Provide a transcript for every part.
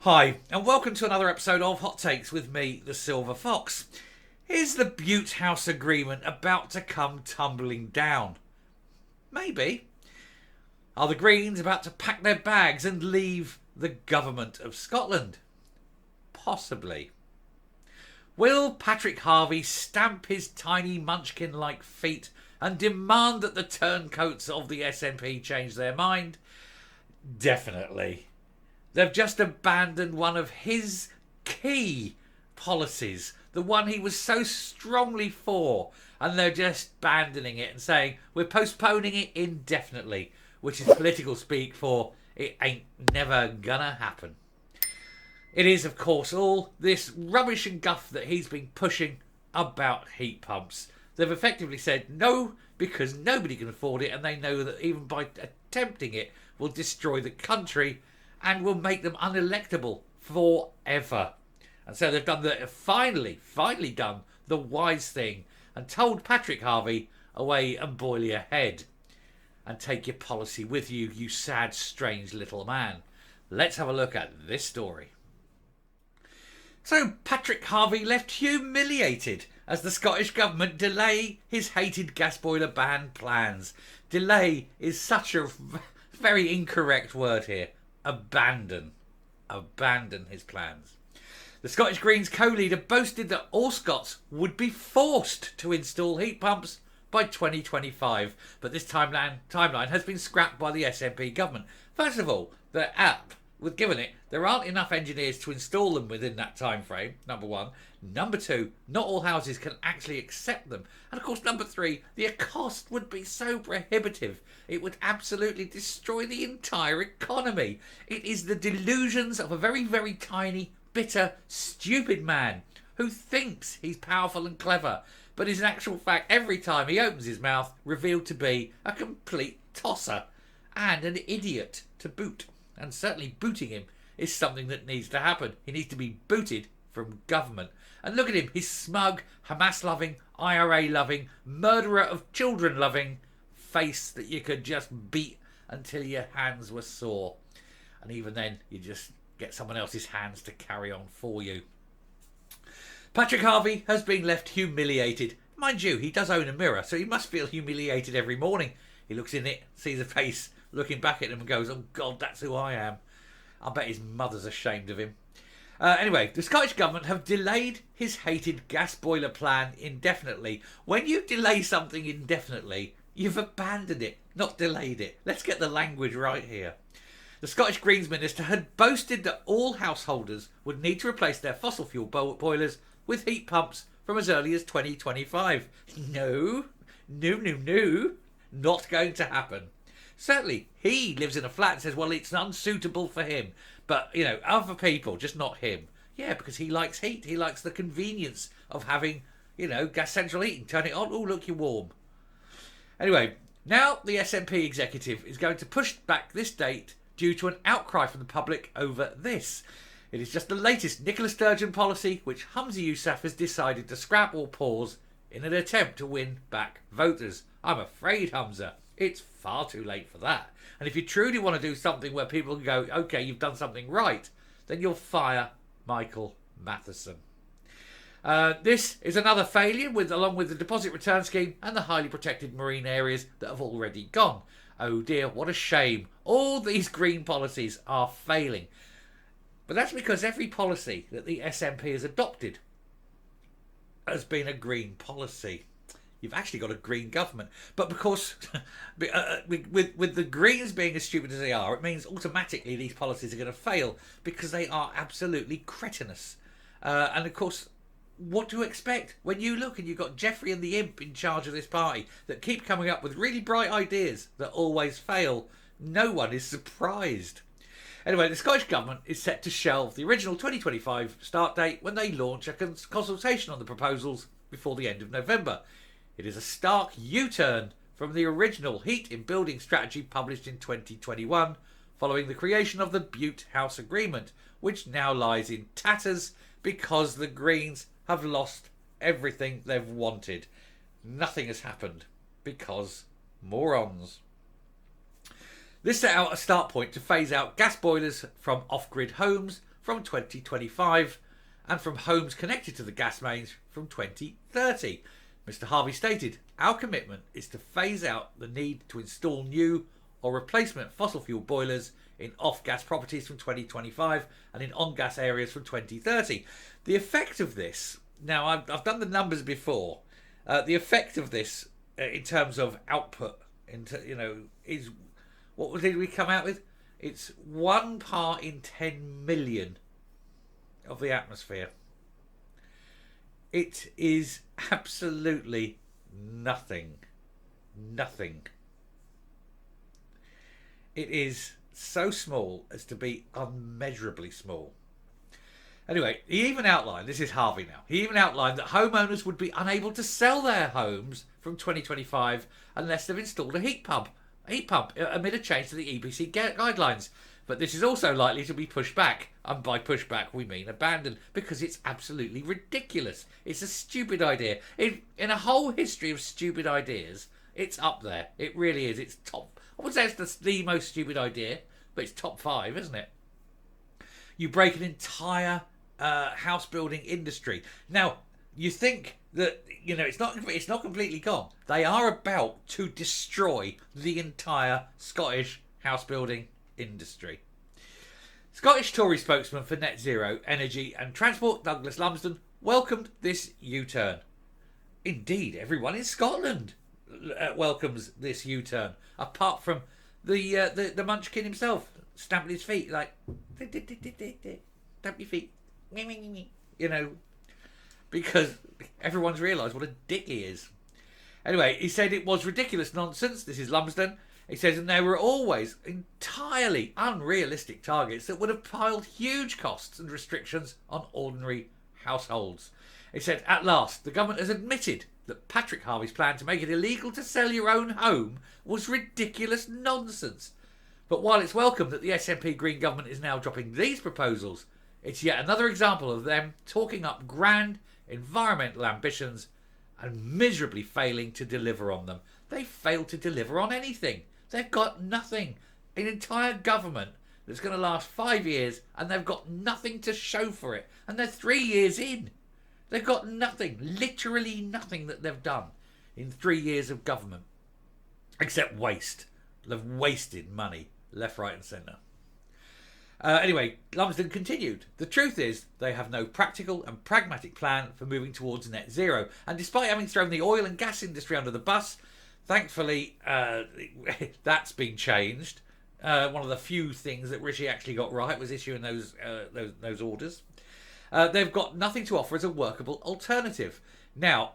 Hi, and welcome to another episode of Hot Takes with me, the Silver Fox. Is the Bute House Agreement about to come tumbling down? Maybe. Are the Greens about to pack their bags and leave the government of Scotland? Possibly. Will Patrick Harvie stamp his tiny munchkin-like feet and demand that the turncoats of the SNP change their mind? Definitely. They've just abandoned one of his key policies, the one he was so strongly for, and they're just abandoning it and saying we're postponing it indefinitely, which is political speak for it ain't never gonna happen. It is, of course, all this rubbish and guff that he's been pushing about heat pumps. They've effectively said no because nobody can afford it, and they know that even by attempting it will destroy the country and will make them unelectable forever. And so they've done finally done the wise thing and told Patrick Harvie, away and boil your head and take your policy with you, you sad, strange little man. Let's have a look at this story. So Patrick Harvie left humiliated as the Scottish Government delay his hated gas boiler ban plans. Delay is such a very incorrect word here. Abandon his plans. The Scottish Greens co-leader boasted that all Scots would be forced to install heat pumps by 2025, but this timeline has been scrapped by the SNP government. First of all, the app was given it. There aren't enough engineers to install them within that time frame, number one. Number two, not all houses can actually accept them. And of course, number three, the cost would be so prohibitive. It would absolutely destroy the entire economy. It is the delusions of a very, very tiny, bitter, stupid man who thinks he's powerful and clever, but is in actual fact, every time he opens his mouth, revealed to be a complete tosser and an idiot to boot. And certainly booting him is something that needs to happen. He needs to be booted from government. And look at him, he's smug, Hamas-loving, IRA-loving, murderer of children-loving face that you could just beat until your hands were sore. And even then, you just get someone else's hands to carry on for you. Patrick Harvie has been left humiliated. Mind you, he does own a mirror, so he must feel humiliated every morning. He looks in it, sees a face looking back at him and goes, oh God, that's who I am. I bet his mother's ashamed of him. Anyway, the Scottish Government have delayed his hated gas boiler plan indefinitely. When you delay something indefinitely, you've abandoned it, not delayed it. Let's get the language right here. The Scottish Greens Minister had boasted that all householders would need to replace their fossil fuel boilers with heat pumps from as early as 2025. No, not going to happen. Certainly, he lives in a flat and says, well, it's unsuitable for him. But, other people, just not him. Yeah, because he likes heat. He likes the convenience of having, gas central heating. Turn it on. Oh, look, you're warm. Anyway, now the SNP executive is going to push back this date due to an outcry from the public over this. It is just the latest Nicola Sturgeon policy, which Humza Yousaf has decided to scrap or pause in an attempt to win back voters. I'm afraid, Humza, it's far too late for that. And if you truly want to do something where people can go, okay, you've done something right, then you'll fire Michael Matheson. This is another failure, along with the deposit return scheme and the highly protected marine areas that have already gone. Oh dear, what a shame. All these green policies are failing. But that's because every policy that the SNP has adopted has been a green policy. You've actually got a green government. But because with the Greens being as stupid as they are, it means automatically these policies are going to fail because they are absolutely cretinous. And of course, what to expect when you look and you've got Jeffrey and the Imp in charge of this party that keep coming up with really bright ideas that always fail? No one is surprised. Anyway, the Scottish Government is set to shelve the original 2025 start date when they launch a consultation on the proposals before the end of November. It is a stark U-turn from the original heat in building strategy published in 2021, following the creation of the Bute House Agreement, which now lies in tatters because the Greens have lost everything they've wanted. Nothing has happened because morons. This set out a start point to phase out gas boilers from off-grid homes from 2025 and from homes connected to the gas mains from 2030. Mr. Harvey stated, "Our commitment is to phase out the need to install new or replacement fossil fuel boilers in off-gas properties from 2025 and in on-gas areas from 2030. The effect of this, now I've done the numbers before, the effect of this in terms of output, is, what did we come out with? It's 1 part in 10 million of the atmosphere. It is absolutely nothing. Nothing. It is so small as to be unmeasurably small. Anyway, he even outlined, this is Harvey now, he even outlined that homeowners would be unable to sell their homes from 2025 unless they've installed a heat pump amid a change to the EPC guidelines. But this is also likely to be pushed back, and by pushback we mean abandoned, because it's absolutely ridiculous. It's a stupid idea. In a whole history of stupid ideas, it's up there. It really is. It's top. I would say it's the most stupid idea, but it's top 5, isn't it? You break an entire house building industry. Now, you think that it's not completely gone. They are about to destroy the entire Scottish house building industry. Scottish Tory spokesman for Net Zero Energy and Transport, Douglas Lumsden, welcomed this U-turn. Indeed, everyone in Scotland welcomes this U-turn, apart from the munchkin himself, stamping his feet like, stamp your feet, because everyone's realised what a dick he is. Anyway, he said it was ridiculous nonsense. This is Lumsden. He says, and there were always entirely unrealistic targets that would have piled huge costs and restrictions on ordinary households. He said, at last, the government has admitted that Patrick Harvie's plan to make it illegal to sell your own home was ridiculous nonsense. But while it's welcome that the SNP Green government is now dropping these proposals, it's yet another example of them talking up grand environmental ambitions and miserably failing to deliver on them. They failed to deliver on anything. They've got nothing. An entire government that's going to last 5 years, and they've got nothing to show for it. And they're 3 years in. They've got nothing, literally nothing that they've done in 3 years of government. Except waste. They've wasted money left, right and centre. Anyway, Lumsden continued. The truth is, they have no practical and pragmatic plan for moving towards net zero. And despite having thrown the oil and gas industry under the bus, thankfully, that's been changed. One of the few things that Rishi actually got right was issuing those orders. They've got nothing to offer as a workable alternative. Now,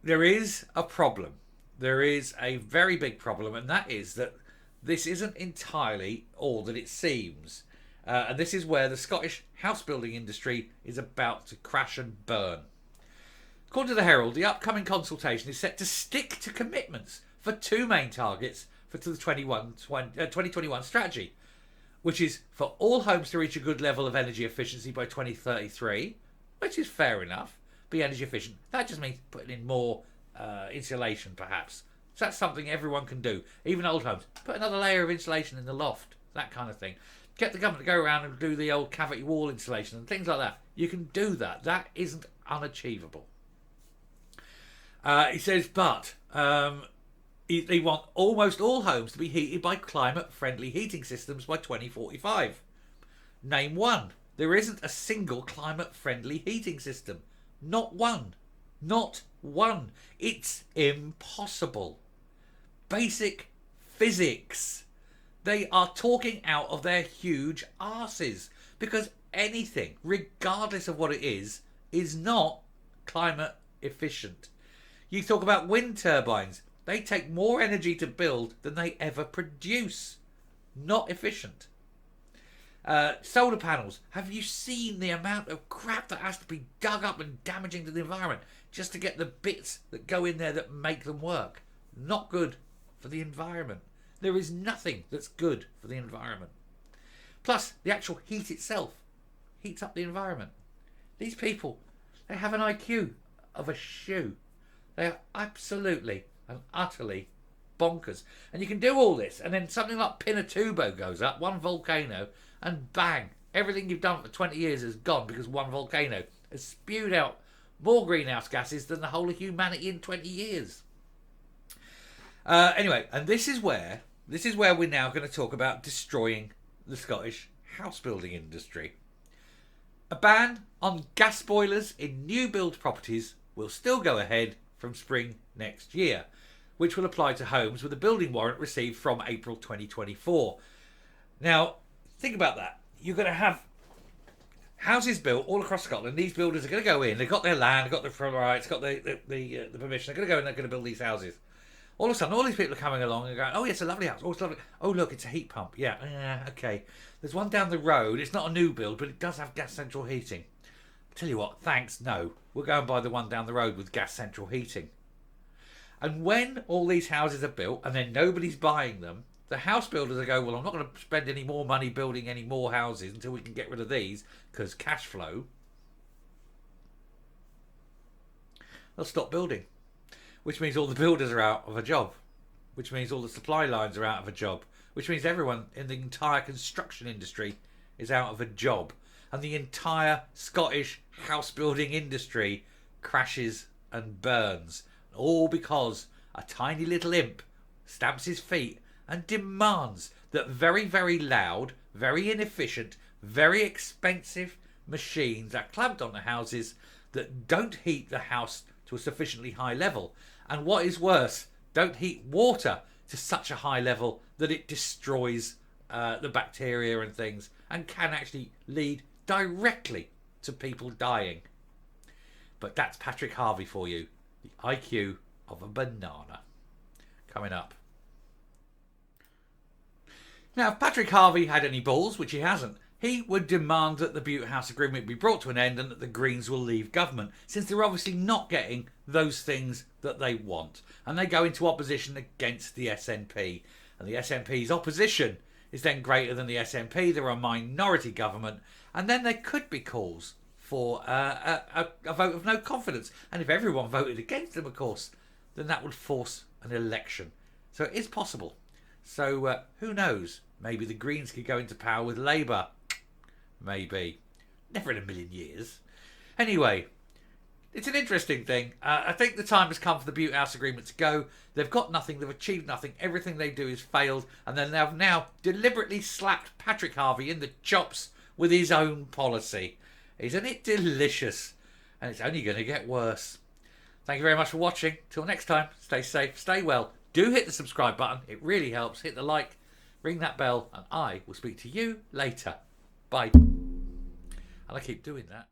there is a problem. There is a very big problem, and that is that this isn't entirely all that it seems. And this is where the Scottish house building industry is about to crash and burn. According to the Herald, the upcoming consultation is set to stick to commitments for 2 main targets for the 2021 strategy, which is for all homes to reach a good level of energy efficiency by 2033, which is fair enough, be energy efficient. That just means putting in more insulation, perhaps. So that's something everyone can do, even old homes. Put another layer of insulation in the loft, that kind of thing. Get the government to go around and do the old cavity wall insulation and things like that. You can do that. That isn't unachievable. He says, but they want almost all homes to be heated by climate-friendly heating systems by 2045. Name one. There isn't a single climate-friendly heating system. Not one. Not one. It's impossible. Basic physics. They are talking out of their huge arses, because anything, regardless of what it is not climate efficient. You talk about wind turbines. They take more energy to build than they ever produce. Not efficient. Solar panels. Have you seen the amount of crap that has to be dug up and damaging to the environment just to get the bits that go in there that make them work? Not good for the environment. There is nothing that's good for the environment. Plus, the actual heat itself heats up the environment. These people, they have an IQ of a shoe. They are absolutely and utterly bonkers. And you can do all this, and then something like Pinatubo goes up, one volcano, and bang, Everything you've done for 20 years is gone because one volcano has spewed out more greenhouse gases than the whole of humanity in 20 years. Anyway, and this is where we're now going to talk about destroying the Scottish house building industry. A ban on gas boilers in new build properties will still go ahead from spring next year, which will apply to homes with a building warrant received from April 2024. Now, think about that. You're going to have houses built all across Scotland. These builders are going to go in. They've got their land, they've got the rights, got the permission. They're going to go in. They're going to build these houses. All of a sudden, all these people are coming along and going, "Oh, yeah, it's a lovely house. Oh, it's lovely. Oh, look, it's a heat pump. Yeah, okay. There's one down the road. It's not a new build, but it does have gas central heating. Tell you what, thanks. No, we'll go and buy the one down the road with gas central heating." And when all these houses are built and then nobody's buying them, the house builders are going, "Well, I'm not going to spend any more money building any more houses until we can get rid of these because cash flow." They'll stop building, which means all the builders are out of a job, which means all the supply lines are out of a job, which means everyone in the entire construction industry is out of a job. And the entire Scottish house building industry crashes and burns. All because a tiny little imp stamps his feet and demands that very, very loud, very inefficient, very expensive machines are clamped on the houses that don't heat the house to a sufficiently high level. And what is worse, don't heat water to such a high level that it destroys the bacteria and things and can actually lead directly to people dying. But that's Patrick Harvey for you. The IQ of a banana. Coming up. Now, if Patrick Harvey had any balls, which he hasn't, he would demand that the Bute House Agreement be brought to an end and that the Greens will leave government, since they're obviously not getting those things that they want. And they go into opposition against the SNP. And the SNP's opposition is then greater than the SNP. They're a minority government. And then there could be calls for a vote of no confidence. And if everyone voted against them, of course, then that would force an election. So it is possible. So who knows? Maybe the Greens could go into power with Labour. Maybe. Never in a million years. Anyway, it's an interesting thing. I think the time has come for the Bute House Agreement to go. They've got nothing. They've achieved nothing. Everything they do is failed. And then they've now deliberately slapped Patrick Harvey in the chops with his own policy. Isn't it delicious? And it's only going to get worse. Thank you very much for watching. Till next time, stay safe, stay well. Do hit the subscribe button. It really helps. Hit the like, ring that bell, and I will speak to you later. Bye. And I keep doing that.